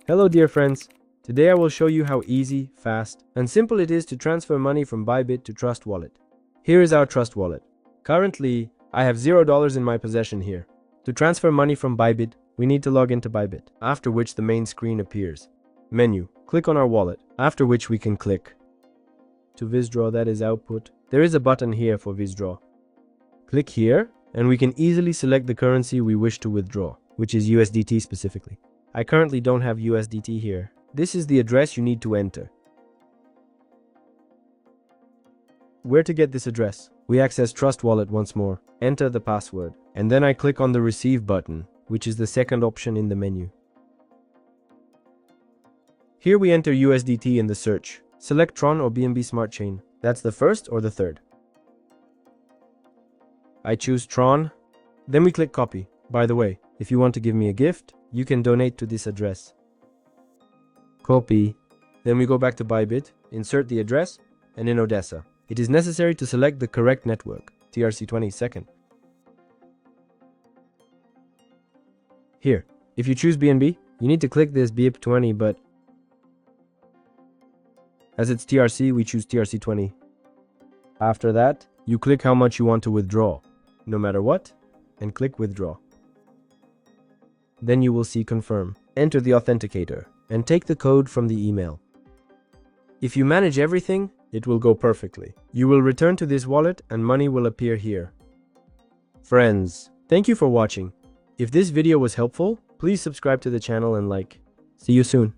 Hello dear friends, today I will show you how easy, fast, and simple it is to transfer money from Bybit to Trust Wallet. Here is our Trust Wallet. Currently, I have $0 in my possession here. To transfer money from Bybit, we need to log into Bybit, after which the main screen appears. Menu, click on our wallet, after which we can click to withdraw, that is output. There is a button here for withdraw. Click here, and we can easily select the currency we wish to withdraw, which is USDT specifically. I currently don't have USDT here. This is the address you need to enter. Where to get this address? We access Trust Wallet once more, enter the password, and then I click on the Receive button, which is the second option in the menu. Here we enter USDT in the search. Select Tron or BNB Smart Chain. That's the first or the third. I choose Tron. Then we click Copy. By the way, if you want to give me a gift, you can donate to this address. Copy. Then we go back to Bybit, insert the address, and in Odessa. It is necessary to select the correct network, TRC20 second. Here, if you choose BNB, you need to click this BIP20, but as it's TRC, we choose TRC20. After that, you click how much you want to withdraw, no matter what, and click Withdraw. Then you will see Confirm. Enter the authenticator and take the code from the email. If you manage everything, it will go perfectly. You will return to this wallet and money will appear here. Friends, thank you for watching. If this video was helpful, please subscribe to the channel and like. See you soon.